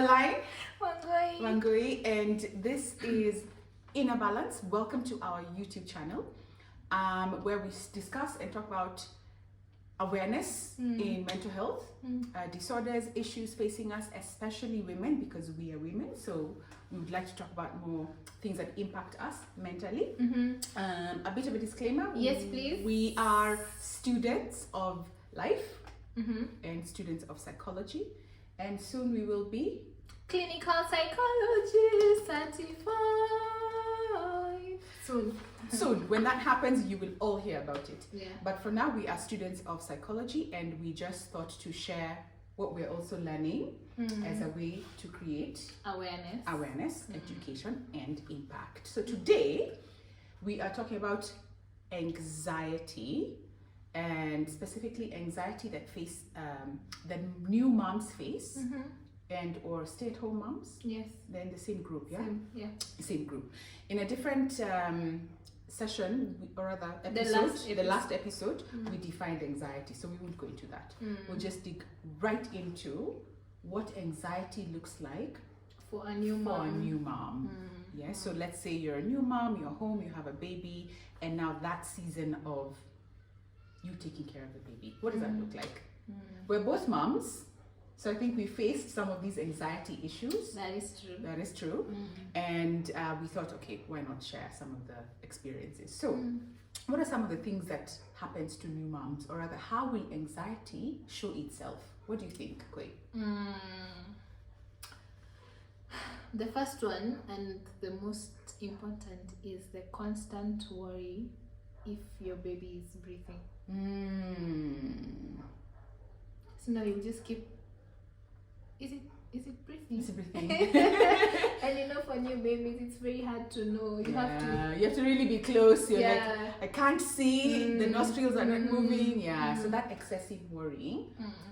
Caroline Wangoi. Wangui, and this is Inner Balance. Welcome to our YouTube channel, where we discuss and talk about awareness in mental health, disorders, issues facing us, especially women, because we are women. So we would like to talk about more things that impact us mentally. A bit of a disclaimer. Yes, please. We are students of life and students of psychology, and soon we will be Clinical psychologist certified. soon. When that happens, you will all hear about it. Yeah. But for now, we are students of psychology, and we just thought to share what we're also learning as a way to create Awareness. education, and impact. So today, we are talking about anxiety, and specifically anxiety that that new moms face, and or stay-at-home moms. Yes. They're in the same group, yeah? Yeah. Same group. In a different session, or rather The last episode, we defined anxiety, so we won't go into that. We'll just dig right into what anxiety looks like For a new mom. Yeah, so let's say you're a new mom, you're home, you have a baby, and now that season of you taking care of the baby. What does that look like? We're both moms, so I think we faced some of these anxiety issues. That is true. That is true. And we thought, okay, why not share some of the experiences? So, what are some of the things that happens to new moms, or rather, how will anxiety show itself? What do you think, Koi? The first one and the most important is the constant worry if your baby is breathing. So now you just keep. Is it breathing? It's breathing. And you know, for new babies, it's very hard to know. You have to really be close. You're like, Yeah. I can't see, the nostrils are not moving. So that excessive worrying.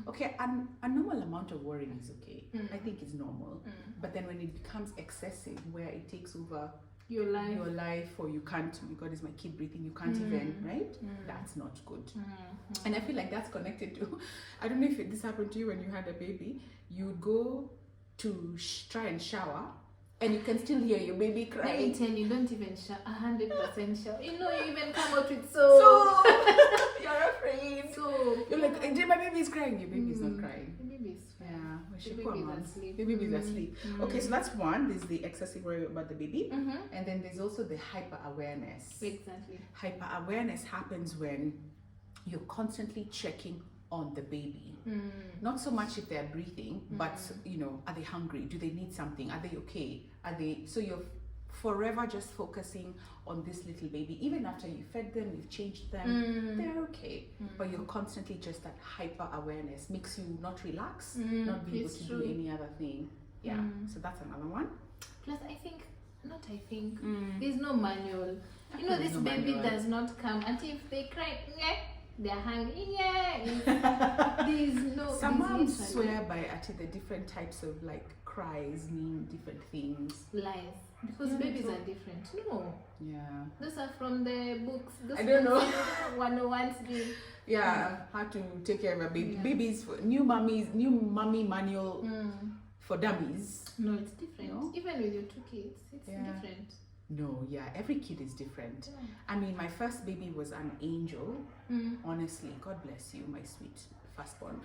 Okay, and a normal amount of worrying is okay. I think it's normal. But then when it becomes excessive, where it takes over your life. or you can't, oh my God, is my kid breathing? You can't even, right? That's not good. And I feel like that's connected to, I don't know if this happened to you when you had a baby. You would go to try and shower, and you can still hear your baby Let me crying. tell you, don't even shout 100% shout. You know, you even come out with so You're afraid. so You're like, my baby is crying. Your baby is not crying. the baby is fine. Yeah, well, she The poor baby is mom. asleep. The baby is asleep. Okay, so that's one. There's the excessive worry about the baby, and then there's also the hyper awareness. Exactly. Hyper awareness happens when you're constantly checking on the baby. Not so much if they're breathing, but you know, are they hungry? Do they need something? Are they okay? So you're forever just focusing on this little baby. Even after you fed them, you've changed them, they're okay. But you're constantly just that hyper awareness makes you not relax, not be able it's to true. do any other thing. Yeah. So that's another one. Plus, there's no manual. You know, There's this no baby manual. does not come until if they cry, they're hungry. There's no. Some there's moms literally swear by actually the different types of like cries mean different things. lies because Yeah, babies so- are different. No, Yeah. those are from the books. Those I don't know. 101's dream. Yeah, how to take care of a baby. Yeah. Babies, new mommy manual for dummies. No, it's different. No? Even with your 2 kids, it's Yeah. different. No, yeah, every kid is different. Yeah. I mean, my first baby was an angel. Honestly, God bless you, my sweet firstborn.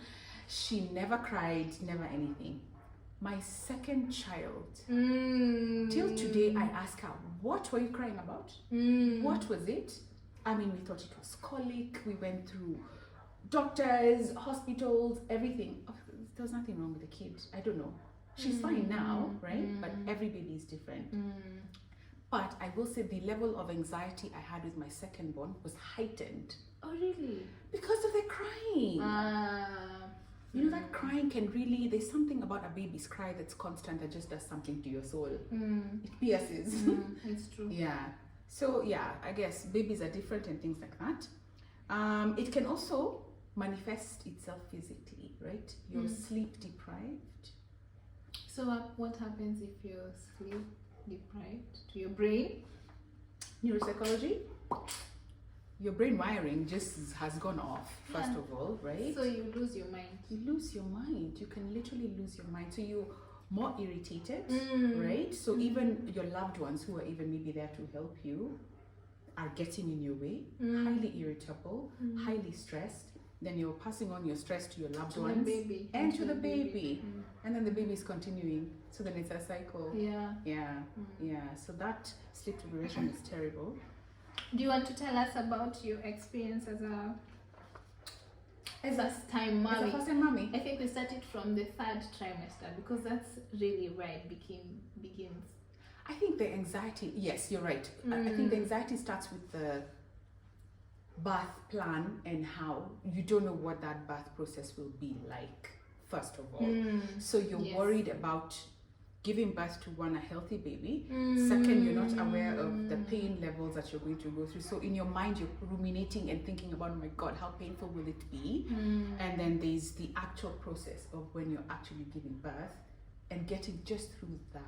She never cried, never anything. My second child, till today, I ask her, what were you crying about? What was it? I mean, we thought it was colic. We went through doctors, hospitals, everything. Oh, there was nothing wrong with the kid. I don't know. She's fine now, right? But every baby is different. But I will say the level of anxiety I had with my second born was heightened Oh, really? because of the crying. You know, that crying can really, there's something about a baby's cry that's constant that just does something to your soul. It pierces. It's true. Yeah. So yeah, I guess babies are different and things like that. It can also manifest itself physically, right? You're sleep deprived. So what happens if you're sleep deprived to your brain? Neuropsychology, your brain wiring just has gone off, first of all, right? So you lose your mind. You lose your mind. You can literally lose your mind. So you more irritated, right? So even your loved ones who are even maybe there to help you are getting in your way, highly irritable, highly stressed. Then you're passing on your stress to your loved ones and to the baby. And then the baby is continuing. So then it's a cycle. Yeah. So that sleep deprivation is terrible. Do you want to tell us about your experience as a first-time mommy? As a first-time mommy? I think we started from the 3rd trimester because that's really where it begins. I think the anxiety, yes, you're right. I think the anxiety starts with the birth plan and how you don't know what that birth process will be like, first of all. So you're worried about giving birth to a healthy baby. Second, you're not aware of the pain levels that you're going to go through. So in your mind, you're ruminating and thinking about, oh my God, how painful will it be? And then there's the actual process of when you're actually giving birth and getting just through that.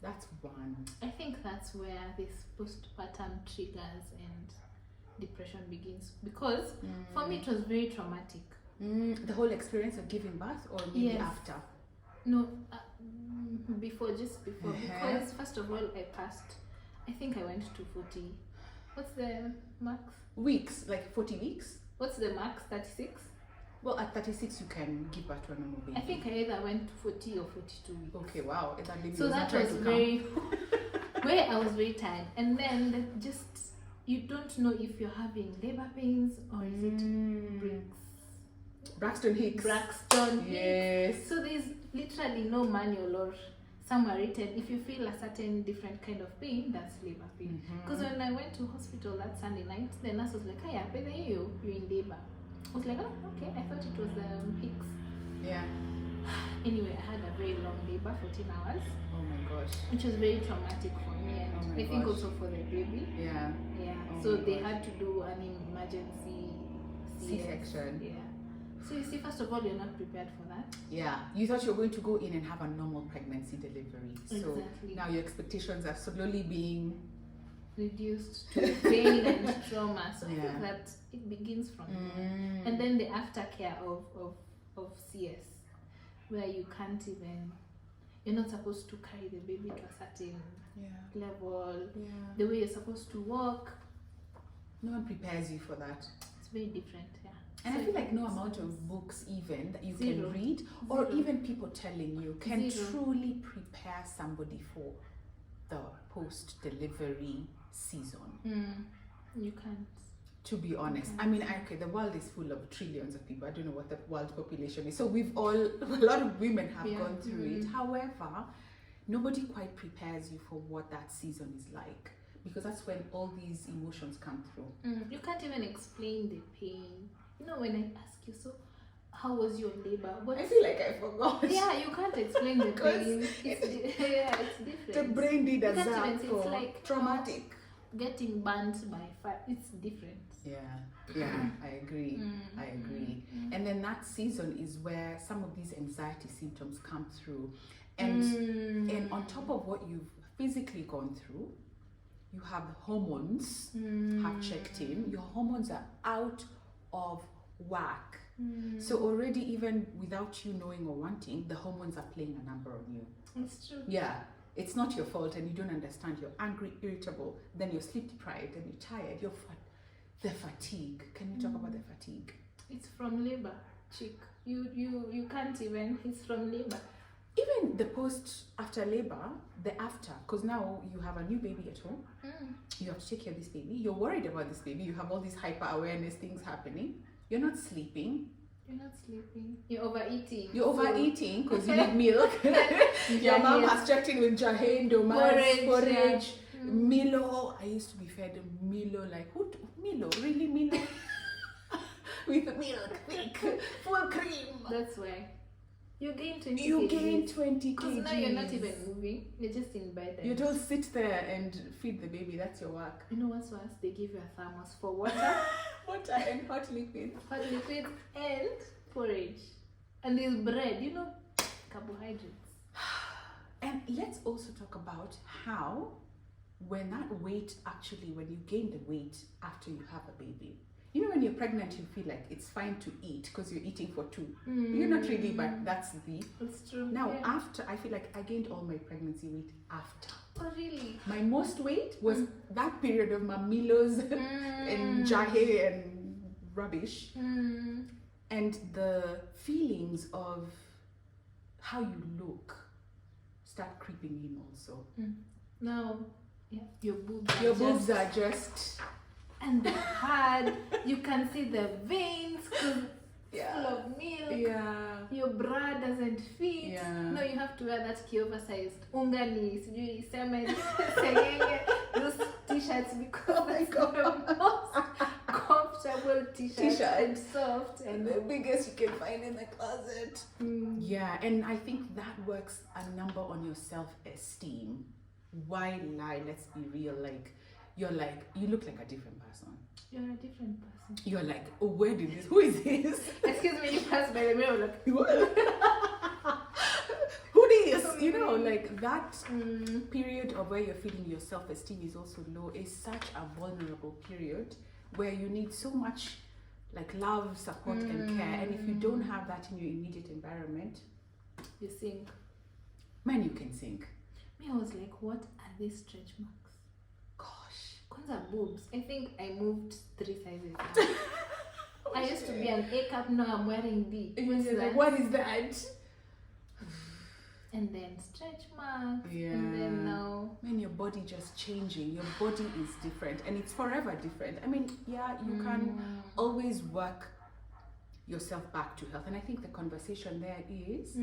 That's one. I think that's where this postpartum triggers and depression begins, because for me it was very traumatic. The whole experience of giving birth, or maybe after? No, just before. Because first of all, I think I went to 40. What's the max? Weeks, like 40 weeks? What's the max? 36? Well, at 36 you can give birth to a normal baby. I think I either went to 40 or 42 weeks. Okay, wow. So that was very where I was very tired. And then you don't know if you're having labor pains or is it Braxton Hicks. Yes. So there's literally no manual or somewhere written, if you feel a certain different kind of pain, that's labor pain. Because when I went to hospital that Sunday night, the nurse was like, "Hey, but then you're in labor." I was like, "Oh, okay." I thought it was Hicks. Yeah. Anyway, I had a very long labor, 14 hours. Oh my gosh. Which was very traumatic for me, and I think also for the baby. Yeah. So they had to do an emergency C-section. Yeah. So you see, first of all, you're not prepared for that. Yeah. You thought you were going to go in and have a normal pregnancy delivery. So now your expectations are slowly being reduced to pain and trauma. So I think that it begins from there. And then the aftercare of CS, where you're not supposed to carry the baby to a certain level. The way you're supposed to walk. No one prepares you for that. It's very different, And so I feel like no amount of books even that you can read, or even people telling you, can truly prepare somebody for the post-delivery season. You can't. To be honest. I mean, the world is full of trillions of people. I don't know what the world population is. So a lot of women have gone through it. However, nobody quite prepares you for what that season is like. Because that's when all these emotions come through. You can't even explain the pain. You know, when I ask you, so how was your labor? I feel like I forgot. Yeah, you can't explain the pain. It's different. The brain did a zap. It's like traumatic. Getting burnt by fire. It's different. Yeah, I agree. And then that season is where some of these anxiety symptoms come through. And on top of what you've physically gone through, you have hormones have checked in. Your hormones are out of whack. So already, even without you knowing or wanting, the hormones are playing a number on you. It's true. Yeah. It's not your fault and you don't understand. You're angry, irritable, then you're sleep deprived and you're tired. The fatigue. Can you talk about the fatigue? It's from labor, chick. You can't even. It's from labor. Even the after labor, because now you have a new baby at home. You have to take care of this baby. You're worried about this baby. You have all these hyper awareness things happening. You're not sleeping. You're overeating. You're overeating because you need milk. Your mom has checked in with Jahen, porridge, Milo. I used to be fed Milo, like, Milo? Really Milo? With milk, full cream. That's why. You gain 20 kg. You gain 20 kg. Because now you're not even moving. You're just in bed. You don't sit there and feed the baby. That's your work. You know what's worse? They give you a thermos for water. Water and hot liquid. Hot liquid and porridge. And there's bread. You know, carbohydrates. And let's also talk about how when you gain the weight after you have a baby, you know, when you're pregnant, you feel like it's fine to eat because you're eating for two. You're not really, but that's the. It's true. Now, Yeah. after, I feel like I gained all my pregnancy weight after. Oh, really? My most weight was that period of mamilos and jahe and rubbish. And the feelings of how you look start creeping in also. Now, yeah, your boobs are just and they're hard. You can see the veins because full of milk. Yeah. Your bra doesn't fit. Yeah. No, you have to wear that oversized ungani, sijui semen, segenge, those t-shirts because it's the most comfortable t-shirt and soft and the biggest you can find in the closet. Yeah, and I think that works a number on your self-esteem. Why lie? Let's be real. Like, you look like a different person. You're a different person. You're like, oh, where did this? Who is this? Excuse me, you pass by the mirror, like, who this? You know, like that period of where you're feeling your self-esteem is also low is such a vulnerable period where you need so much like love, support, and care. And if you don't have that in your immediate environment, you sink. Man, you can sink. Me, I was like, what are these stretch marks? Gosh. Kwanza boobs. I think I moved 3 sizes now. I used to be an A cup, now I'm wearing B. Like, what is that? And then stretch marks. Yeah. And then now. Man, your body just changing. Your body is different and it's forever different. I mean, yeah, you can always work yourself back to health. And I think the conversation there is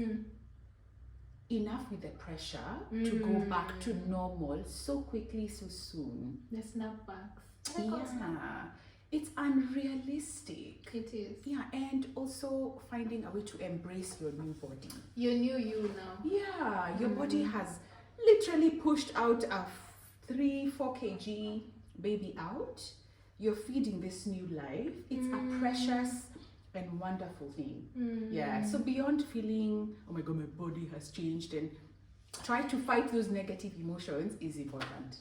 enough with the pressure to go back to normal so quickly, so soon. The snapbacks. Yeah. It's unrealistic. It is. Yeah, and also finding a way to embrace your new body. Your new you now. Yeah, your body has literally pushed out a 3-4 kg baby out. You're feeding this new life. It's a precious and wonderful thing. Yeah, so beyond feeling, oh my God, my body has changed, and try to fight those negative emotions is important.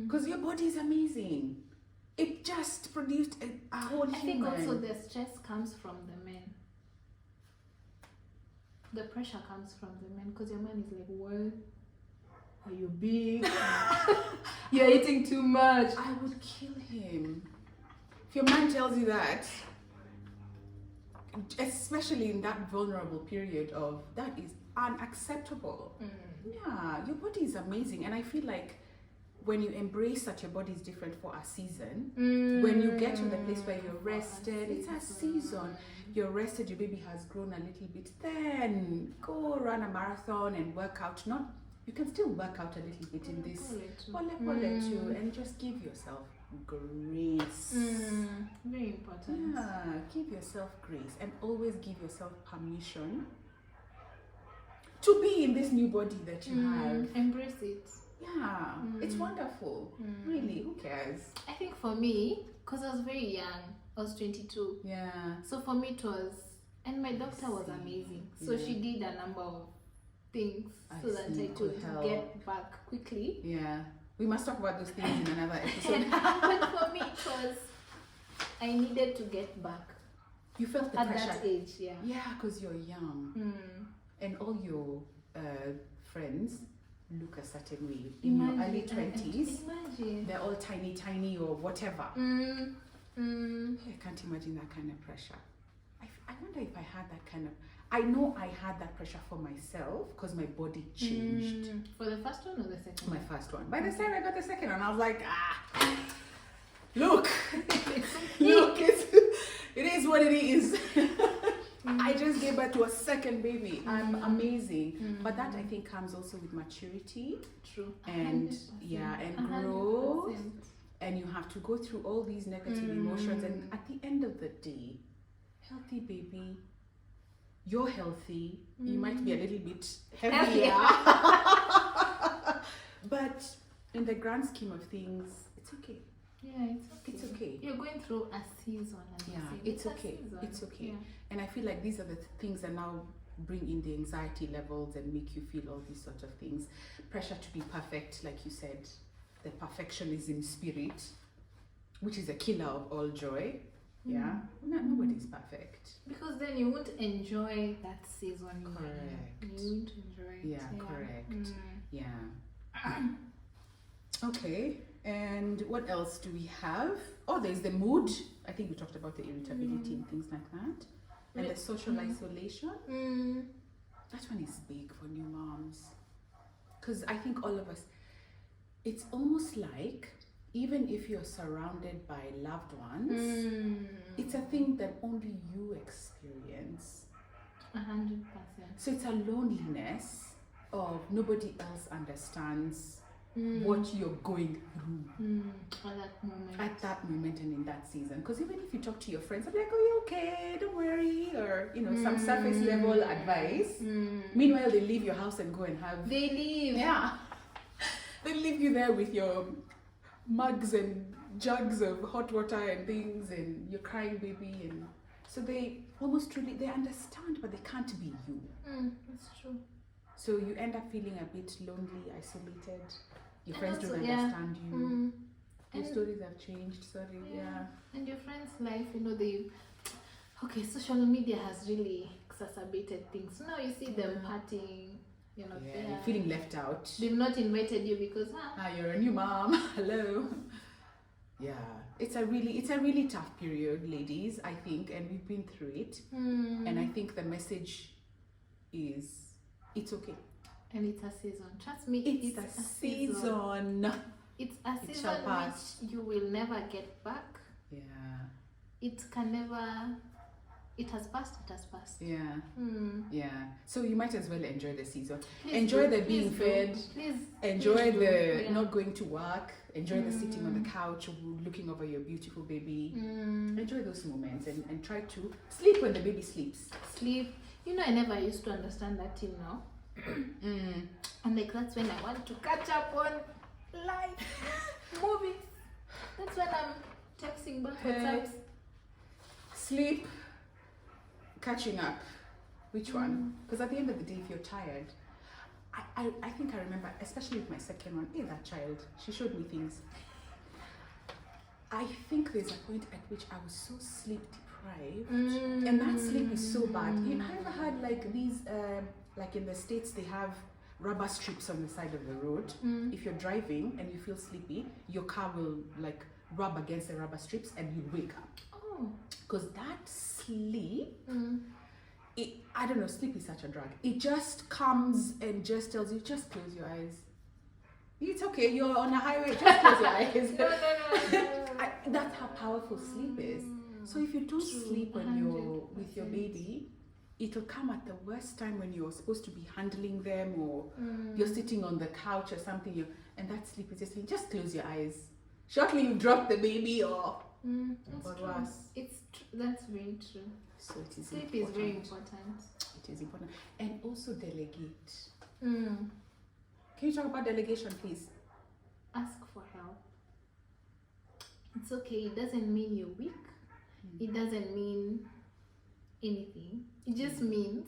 Because your body is amazing. It just produced a whole human. I think also the stress comes from the men. The pressure comes from the men because your man is like, well, are you big? You're eating too much. I would kill him. If your man tells you that, especially in that vulnerable period of, that is unacceptable. Yeah, your body is amazing. And I feel like when you embrace that your body is different for a season, when you get to the place where you're rested, it's a season. You're rested, your baby has grown a little bit, then go run a marathon and work out. You can still work out a little bit in this too, and just give yourself grace. Very important. Yeah, give yourself grace and always give yourself permission to be in this new body that you have. Embrace it. Yeah, it's wonderful. Really, who cares? I think for me, because I was very young, I was 22. Yeah. So for me it was, and my doctor was amazing. So she did a number of things so that I could get back quickly. Yeah. We must talk about those things in another episode. But for me it was, I needed to get back. You felt the at pressure. That age, yeah. Yeah, because you're young. And all your friends look a certain way. In your early 20s, they're all tiny or whatever. I can't imagine that kind of pressure. I wonder if I had that kind of... I know I had that pressure for myself because my body changed. For the first one or the second one? My first one. By the time I got the second one, I was like, look, it is what it is. I just gave birth to a second baby. I'm amazing. But that I think comes also with maturity. True. And 100%. and growth. And you have to go through all these negative emotions. And at the end of the day, healthy baby, you're healthy. You might be a little bit heavier. But in the grand scheme of things, it's okay. Yeah, it's okay. You're going through a season. It's okay. It's okay. Yeah. And I feel like these are the things that now bring in the anxiety levels and make you feel all these sort of things. Pressure to be perfect, like you said. The perfectionism spirit, which is a killer of all joy. Yeah, nobody's perfect. Because then you won't enjoy that season. Correct. You won't enjoy it. Yeah, correct. Yeah. Okay, and what else do we have? Oh, there's the mood. I think we talked about the irritability and things like that. And the social isolation. That one is big for new moms. Because I think all of us, it's almost like, even if you're surrounded by loved ones, it's a thing that only you experience. 100%. So it's a loneliness of nobody else understands what you're going through at that moment and in that season. Because even if you talk to your friends, I'm like, "Oh, you okay? Don't worry," or some surface level advice. Meanwhile, they leave your house and go and have. They leave. Yeah. They leave you there with your mugs and jugs of hot water and things, and you're crying baby, and so they almost truly they understand, but they can't be you. That's true. So you end up feeling a bit lonely, isolated. Your And friends also, don't understand you. Your And- stories have changed. Sorry, yeah. And your friend's life, social media has really exacerbated things. Now you see them partying, Yeah, you're feeling left out. they've not invited you because You're a new mom. Hello. Yeah, it's a really tough period, ladies, I think, and we've been through it. And I think the message is it's okay. and it's a season. Trust me, It's a season. It's a It season shall pass. which you will never get back. Yeah. It can never. It has passed. It has passed. Yeah. Yeah. So you might as well enjoy the season. Please Enjoy do, the being please do, fed. Please. Enjoy please do. the Yeah. not going to work. Enjoy the sitting on the couch looking over your beautiful baby. Enjoy those moments and try to sleep when the baby sleeps. Sleep. I never used to understand that till now. And that's when I want to catch up on life, movies. That's when I'm texting back WhatsApps. Sleep, catching up. Which one? Because at the end of the day, if you're tired, I think I remember, especially with my second one, that child, she showed me things. I think there's a point at which I was so sleep deprived, and that sleep is so bad. Have you ever had like these, like in the States, they have rubber strips on the side of the road. If you're driving and you feel sleepy, your car will like rub against the rubber strips and you wake up. Because that sleep, I don't know, sleep is such a drug. It just comes and just tells you, just close your eyes. It's okay, you're on a highway, just close your eyes. No. That's how powerful sleep is. So if you don't sleep when you're with your baby, it'll come at the worst time when you're supposed to be handling them, or you're sitting on the couch or something, and that sleep is just saying, just close your eyes. Shortly you drop the baby or worse. That's very true. So it is Sleep important. is very important. It is important. And also delegate. Can you talk about delegation, please? Ask for help. It's okay. It doesn't mean you're weak. It doesn't mean anything. It just means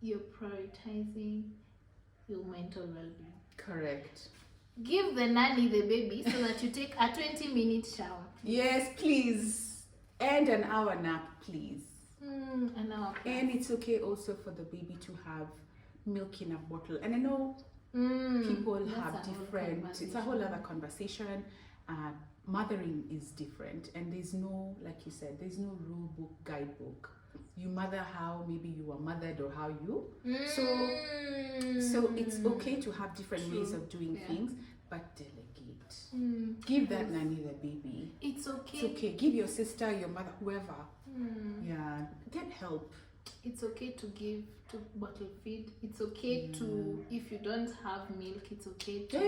you're prioritizing your mental well-being. Correct. Give the nanny the baby so that you take a 20-minute shower. Yes, please. And an hour nap, please. An hour. And it's okay also for the baby to have milk in a bottle. And I know people have different, it's a whole other conversation. Mothering is different, and there's no, like you said, there's no rule book, guidebook. You mother how maybe you were mothered or how you. So it's okay to have different ways of doing things, but delegate. Give that nanny the baby. It's okay. It's okay. Give your sister, your mother, whoever. Yeah, get help. It's okay to give, to bottle feed. It's okay to, if you don't have milk, it's okay to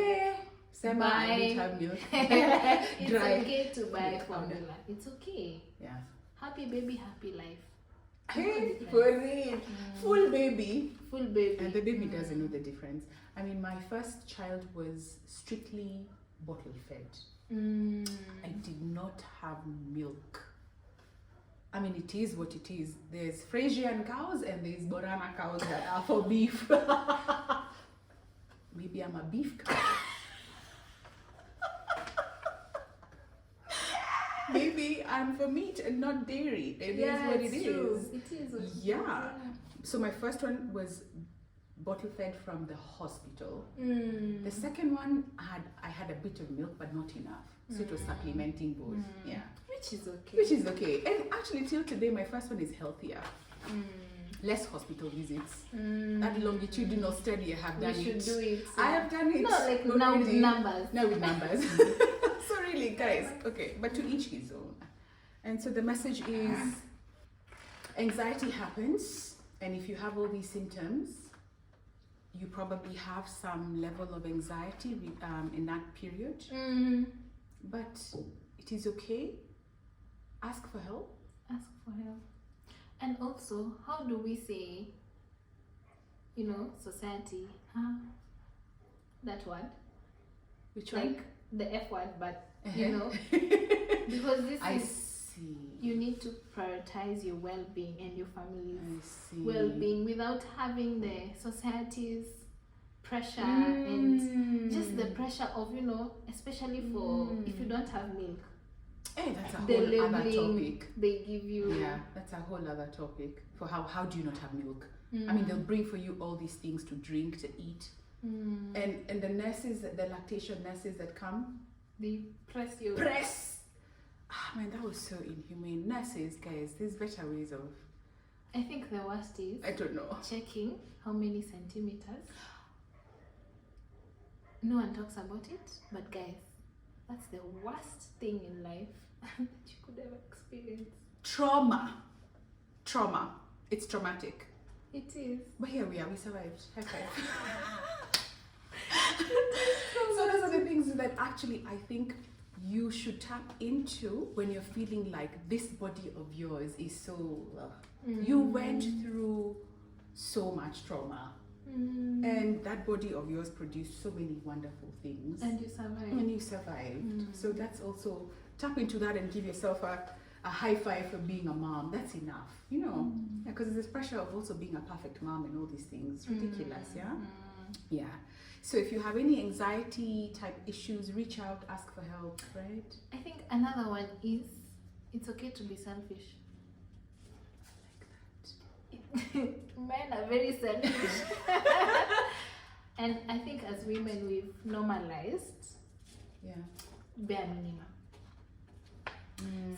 I don't have milk. it's okay to buy formula. It's okay. Yeah. Happy baby, happy life. Hey, for real. Full baby. Full baby. And the baby doesn't know the difference. I mean, my first child was strictly bottle fed. I did not have milk. I mean, it is what it is. There's Frisian cows and there's Borana cows that are for beef. Maybe I'm a beef cow. Maybe I'm for meat and not dairy. It is what it true. is. It is. Yeah. So my first one was bottle fed from the hospital. The second one I had a bit of milk but not enough. So it was supplementing both. Yeah. Which is okay. And actually till today my first one is healthier. Less hospital visits. That longitudinal study I have done. We should do it. I have done it. No, like now with numbers. Now with numbers. So really, guys, okay, but to each his own. And so the message is anxiety happens, and if you have all these symptoms, you probably have some level of anxiety in that period. But it is okay. Ask for help. Ask for help. And also, how do we say, society, that word? Which like one? The F word, but because this you need to prioritize your well-being and your family's well-being without having the society's pressure and just the pressure of, especially for if you don't have milk. Hey, that's a whole other topic. They give you. Yeah, that's a whole other topic. For how do you not have milk? I mean, they'll bring for you all these things to drink, to eat. And the nurses, the lactation nurses that come, they press. Man, that was so inhumane. Nurses, guys, there's better ways of. I think the worst is I don't know. Checking how many centimeters. No one talks about it, but guys, that's the worst thing in life that you could ever experience. Trauma. It's traumatic. It is. But here we are, we survived. High five. So those are the things that actually I think you should tap into when you're feeling like this body of yours is so... You went through so much trauma. And that body of yours produced so many wonderful things. And you survived. So that's also... Tap into that and give yourself a high five for being a mom. That's enough, because there's this pressure of also being a perfect mom and all these things. Ridiculous, yeah. So if you have any anxiety type issues, reach out, ask for help, right? I think another one is it's okay to be selfish. I like that. Men are very selfish. And I think as women we've normalized bare minimum.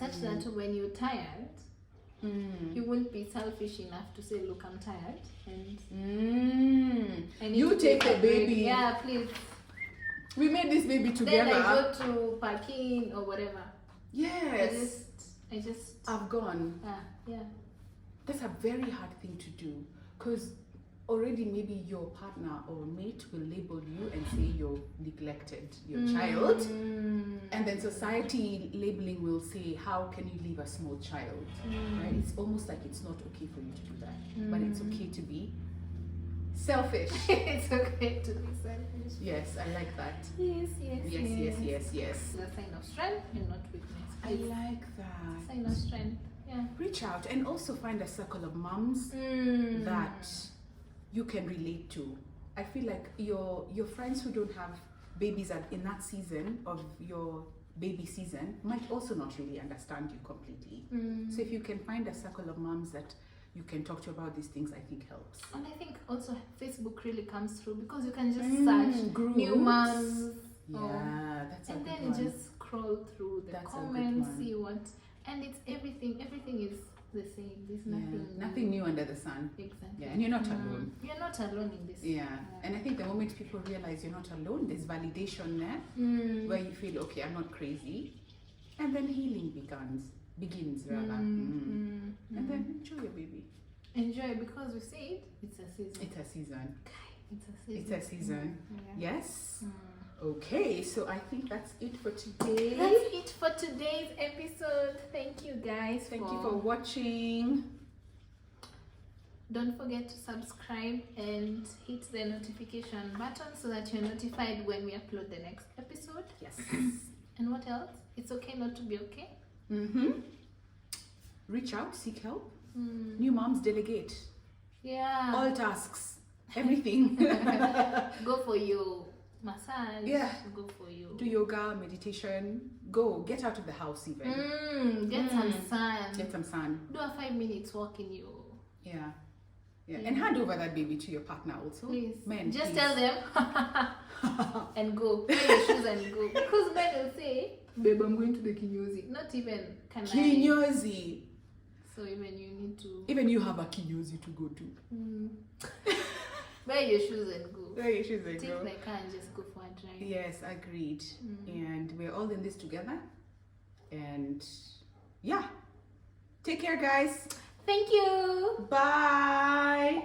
Such that when you're tired, you won't be selfish enough to say, look, I'm tired and I need you to take the baby. Yeah, please. We made this baby together. Then I go to parking or whatever. Yes. I've gone. Yeah. That's a very hard thing to do, because already maybe your partner or mate will label you and say you're neglected your child, and then society labeling will say, how can you leave a small child, right? It's almost like it's not okay for you to do that, but it's okay to be selfish. It's okay to be selfish. Yes, I like that. Yes. It's a sign of strength and not weakness. I like that. Sign of strength. Yeah. Reach out and also find a circle of moms that you can relate to. I feel like your friends who don't have babies in that season of your baby season might also not really understand you completely. So if you can find a circle of moms that you can talk to about these things, I think helps. And I think also Facebook really comes through, because you can just search groups. New moms. Yeah, that's a good one. And then you just scroll through the comments, see what, and it's everything is the same. There's nothing new under the sun. Exactly. Yeah, and you're not alone. You're not alone in this. Yeah. And I think the moment people realize you're not alone, there's validation there where you feel, okay, I'm not crazy, and then healing begins rather. And then enjoy your baby. Enjoy, because we say it's a season. It's a season. It's a season. Yes. Okay, so I think that's it for today. That's it for today's episode. Thank you guys. Thank you for watching. Don't forget to subscribe and hit the notification button so that you're notified when we upload the next episode. Yes. And what else? It's okay not to be okay. Reach out, seek help. New moms delegate. Yeah. All tasks, everything. Go for your massage. Yeah. Go for you. Do yoga, meditation. Go. Get out of the house even. Get some sun. Get some sun. Do a 5 minutes walk in you. Yeah. Yeah. And hand over that baby to your partner also. Please. Men, just please. tell them and go. Wear your shoes and go. Because men will say, babe, I'm going to the kinyozi. Not even can Kinyozi. So even you need to. Even you have a kinyozi to go to. Wear your shoes and go. Wear your shoes and Take go. my car and just go for a drive. Yes, agreed. And we're all in this together. And yeah. Take care, guys. Thank you. Bye.